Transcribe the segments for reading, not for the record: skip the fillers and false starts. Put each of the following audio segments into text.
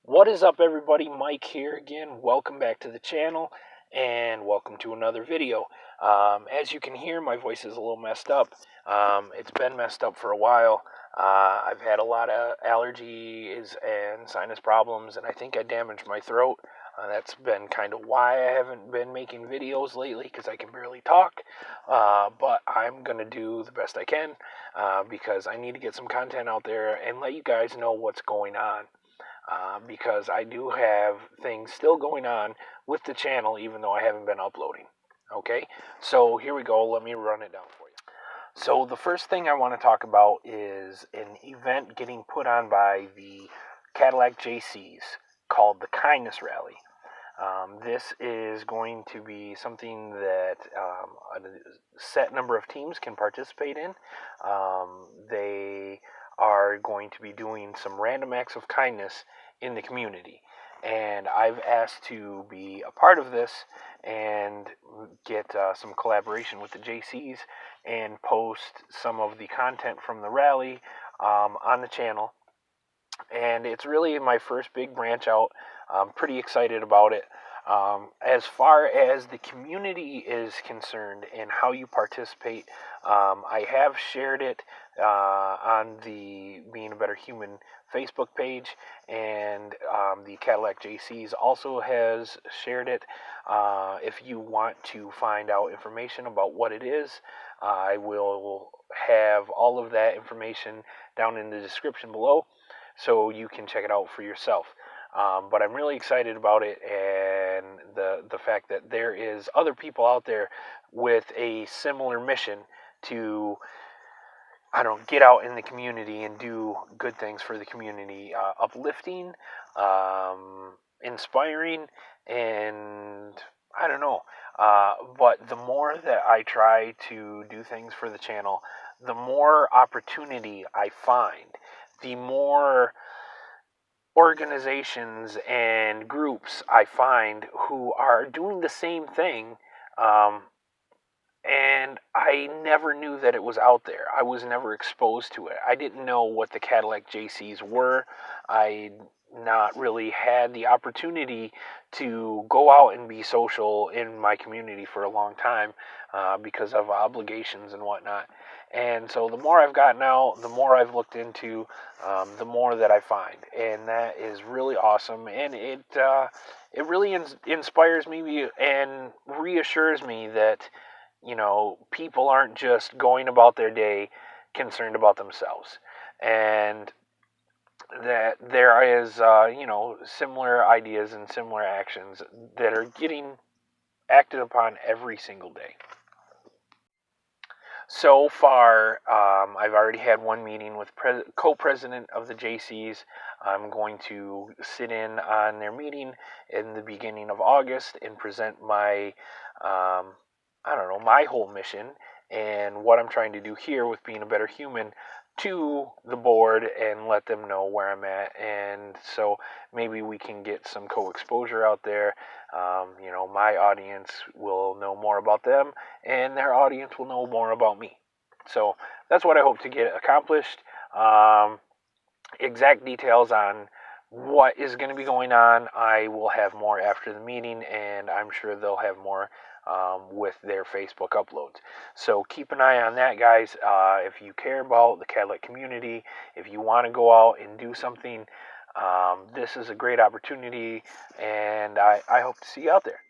What is up, everybody? Mike here again. Welcome back to the channel and welcome to another video. As you can hear, my voice is a little messed up. It's been messed up for a while. I've had a lot of allergies and sinus problems, and I think I damaged my throat. That's been kind of why I haven't been making videos lately, because I can barely talk. But I'm going to do the best I can because I need to get some content out there and let you guys know what's going on. Because I do have things still going on with the channel, even though I haven't been uploading. Okay, so here we go. Let me run it down for you. So the first thing I want to talk about is an event getting put on by the Cadillac JCs called the Kindness Rally. This is going to be something that a set number of teams can participate in. They are going to be doing some random acts of kindness in the community. And I've asked to be a part of this and get some collaboration with the JCs and post some of the content from the rally on the channel. And it's really my first big branch out. I'm pretty excited about it. As far as the community is concerned and how you participate, I have shared it on the Being a Better Human Facebook page, and the Cadillac JCs also has shared it. If you want to find out information about what it is, I will have all of that information down in the description below, so you can check it out for yourself. But I'm really excited about it, and the fact that there is other people out there with a similar mission to, get out in the community and do good things for the community, uplifting, inspiring, and I don't know. But the more that I try to do things for the channel, the more opportunity I find, the more organizations and groups I find who are doing the same thing, and I never knew that it was out there. I was never exposed to it. I didn't know what the Cadillac JCs were. I not really had the opportunity to go out and be social in my community for a long time because of obligations and whatnot. And so the more I've gotten out, the more I've looked into, the more that I find, and that is really awesome. And it really inspires me and reassures me that people aren't just going about their day concerned about themselves, and that there is similar ideas and similar actions that are getting acted upon every single day. So far, I've already had one meeting with co-president of the JCs. I'm going to sit in on their meeting in the beginning of August and present my, my whole mission and what I'm trying to do here with Being a Better Human to the board and let them know where I'm at. And so maybe we can get some co-exposure out there. My audience will know more about them, and their audience will know more about me. So that's what I hope to get accomplished. Exact details on what is going to be going on, I will have more after the meeting, and I'm sure they'll have more with their Facebook uploads. So keep an eye on that, guys. If you care about the Cadillac community, if you want to go out and do something, this is a great opportunity, and I hope to see you out there.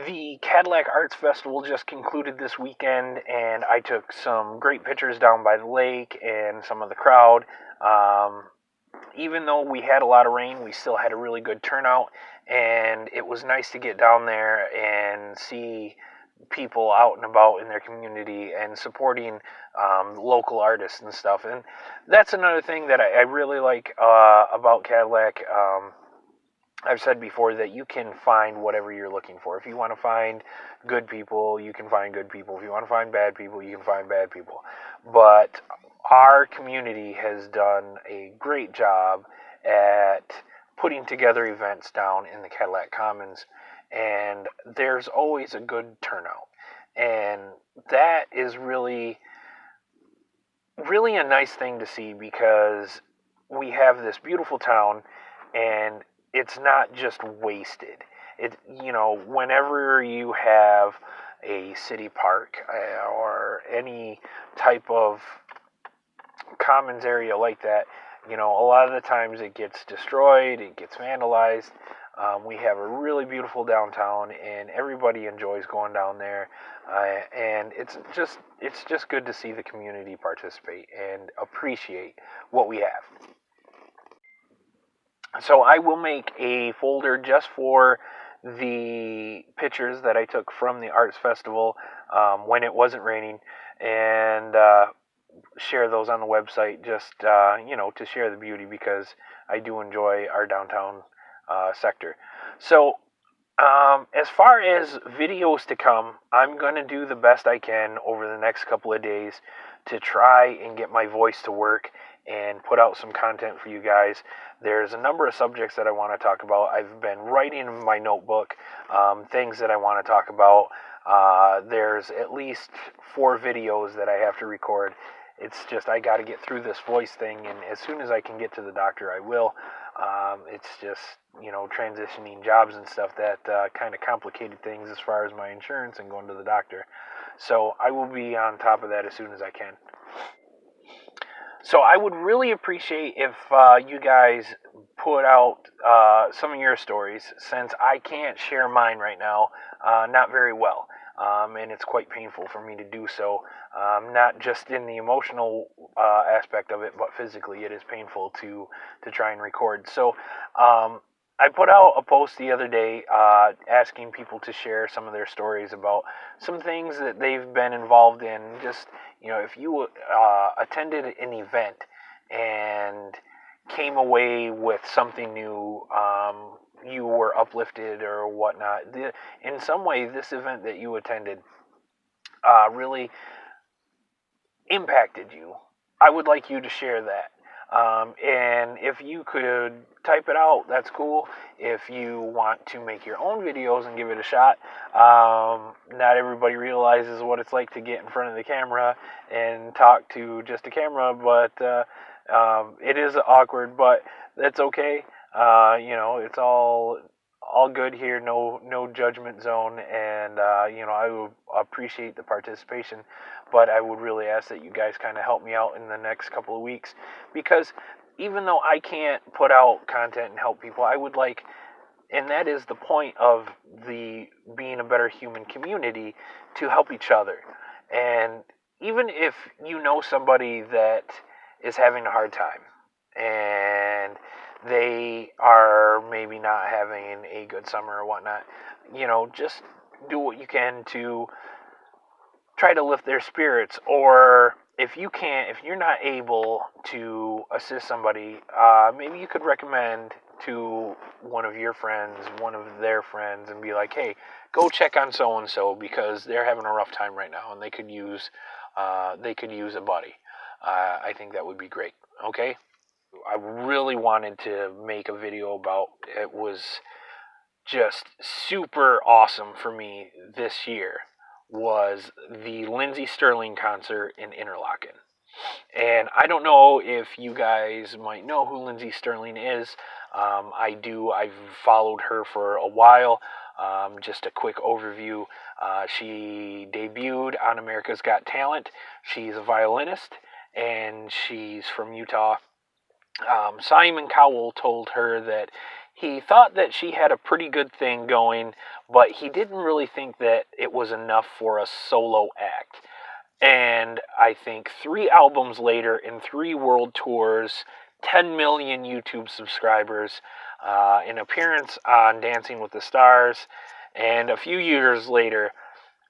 The Cadillac Arts Festival just concluded this weekend, and I took some great pictures down by the lake and some of the crowd. Even though we had a lot of rain, we still had a really good turnout, and it was nice to get down there and see people out and about in their community and supporting local artists and stuff. And that's another thing that I really like about Cadillac. I've said before that you can find whatever you're looking for. If you want to find good people, you can find good people. If you want to find bad people, you can find bad people. But our community has done a great job at putting together events down in the Cadillac Commons, and there's always a good turnout. And that is really, really a nice thing to see, because we have this beautiful town, and it's not just wasted. Whenever you have a city park or any type of commons area like that, a lot of the times it gets destroyed, it gets vandalized. We have a really beautiful downtown, and everybody enjoys going down there. And it's just good to see the community participate and appreciate what we have. So I will make a folder just for the pictures that I took from the arts festival when it wasn't raining, and share those on the website, just to share the beauty, because I do enjoy our downtown sector. So as far as videos to come, I'm going to do the best I can over the next couple of days to try and get my voice to work and put out some content for you guys. There's a number of subjects that I want to talk about. I've been writing in my notebook things that I want to talk about. There's at least 4 videos that I have to record. It's just I got to get through this voice thing, and as soon as I can get to the doctor, I will. It's just, transitioning jobs and stuff that kind of complicated things as far as my insurance and going to the doctor. So I will be on top of that as soon as I can. So I would really appreciate if you guys put out some of your stories, since I can't share mine right now, not very well. And it's quite painful for me to do so, not just in the emotional aspect of it, but physically it is painful to try and record. So I put out a post the other day asking people to share some of their stories about some things that they've been involved in. Just, if you attended an event and came away with something new, you were uplifted or whatnot. In some way, this event that you attended really impacted you. I would like you to share that. And if you could type it out, that's cool. If you want to make your own videos and give it a shot, not everybody realizes what it's like to get in front of the camera and talk to just a camera, but it is awkward, but that's okay. It's all good here, no judgment zone, and I would appreciate the participation, but I would really ask that you guys kind of help me out in the next couple of weeks, because even though I can't put out content and help people, I would like, and that is the point of the being a better human community, to help each other. And even if you know somebody that is having a hard time, and they are maybe not having a good summer or whatnot, just do what you can to try to lift their spirits. Or if you're not able to assist somebody, maybe you could recommend to one of your friends, one of their friends, and be like, hey, go check on so and so, because they're having a rough time right now and they could use a buddy. I think that would be great. Okay. I really wanted to make a video about it. Was just super awesome for me this year was the Lindsey Stirling concert in Interlaken. And I don't know if you guys might know who Lindsey Stirling is. I do. I've followed her for a while. Just a quick overview. She debuted on America's Got Talent. She's a violinist, and she's from Utah. Simon Cowell told her that he thought that she had a pretty good thing going, but he didn't really think that it was enough for a solo act. And I think 3 albums later, in 3 world tours, 10 million YouTube subscribers, an appearance on Dancing with the Stars, and a few years later,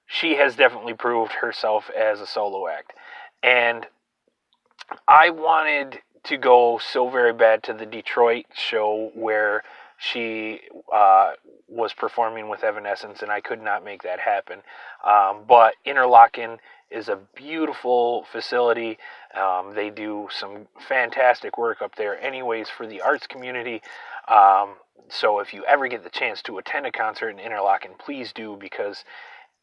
she has definitely proved herself as a solo act. And I wanted to go so very bad to the Detroit show where she was performing with Evanescence, and I could not make that happen. But Interlaken is a beautiful facility. They do some fantastic work up there anyways for the arts community. So if you ever get the chance to attend a concert in Interlaken, please do, because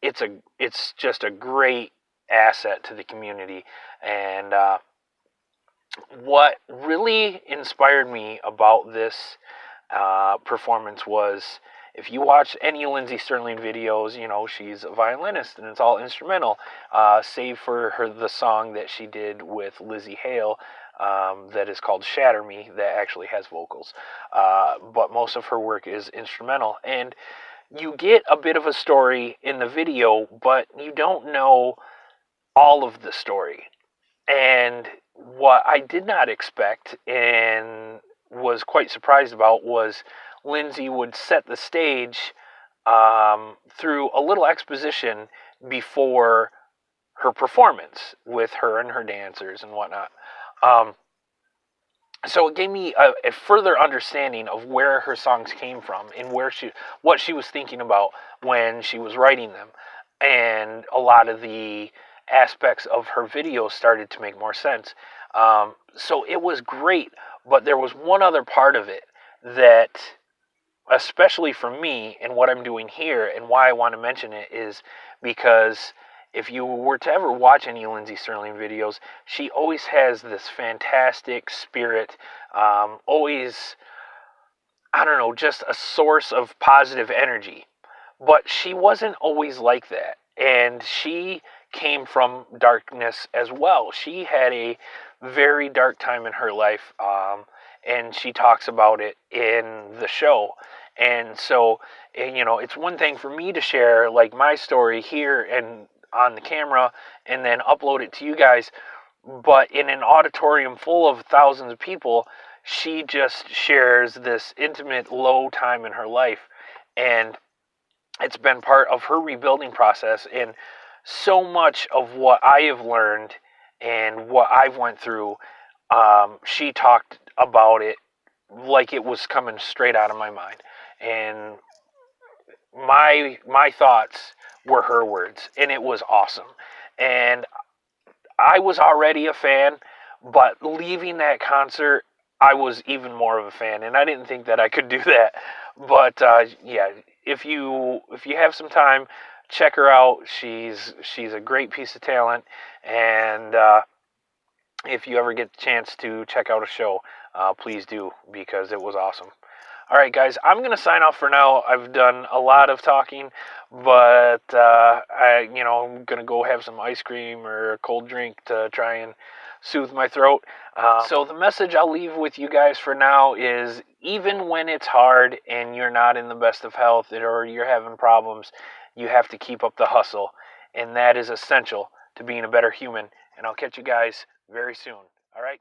it's just a great asset to the community. And what really inspired me about this performance was, if you watch any Lindsey Stirling videos, you know she's a violinist and it's all instrumental, save for the song that she did with Lizzie Hale, that is called Shatter Me, that actually has vocals. But most of her work is instrumental. And you get a bit of a story in the video, but you don't know all of the story. And what I did not expect and was quite surprised about was Lindsey would set the stage through a little exposition before her performance with her and her dancers and whatnot. Um, so it gave me a further understanding of where her songs came from and what she was thinking about when she was writing them, and a lot of the aspects of her videos started to make more sense. So it was great, but there was one other part of it that, especially for me and what I'm doing here and why I want to mention it, is because if you were to ever watch any Lindsey Stirling videos, she always has this fantastic spirit, always, I don't know, just a source of positive energy. But she wasn't always like that. And she came from darkness as well. She had a very dark time in her life, and she talks about it in the show. And so, it's one thing for me to share like my story here and on the camera and then upload it to you guys, but in an auditorium full of thousands of people, she just shares this intimate low time in her life. And it's been part of her rebuilding process, and so much of what I have learned and what I've went through, she talked about it like it was coming straight out of my mind, and my thoughts were her words, and it was awesome. And I was already a fan, but leaving that concert, I was even more of a fan, and I didn't think that I could do that. But yeah, if you have some time, check her out. She's a great piece of talent, and if you ever get the chance to check out a show, please do, because it was awesome. All right, guys, I'm going to sign off for now. I've done a lot of talking, but I'm going to go have some ice cream or a cold drink to try and soothe my throat. So the message I'll leave with you guys for now is, even when it's hard and you're not in the best of health or you're having problems, you have to keep up the hustle, and that is essential to being a better human. And I'll catch you guys very soon. All right?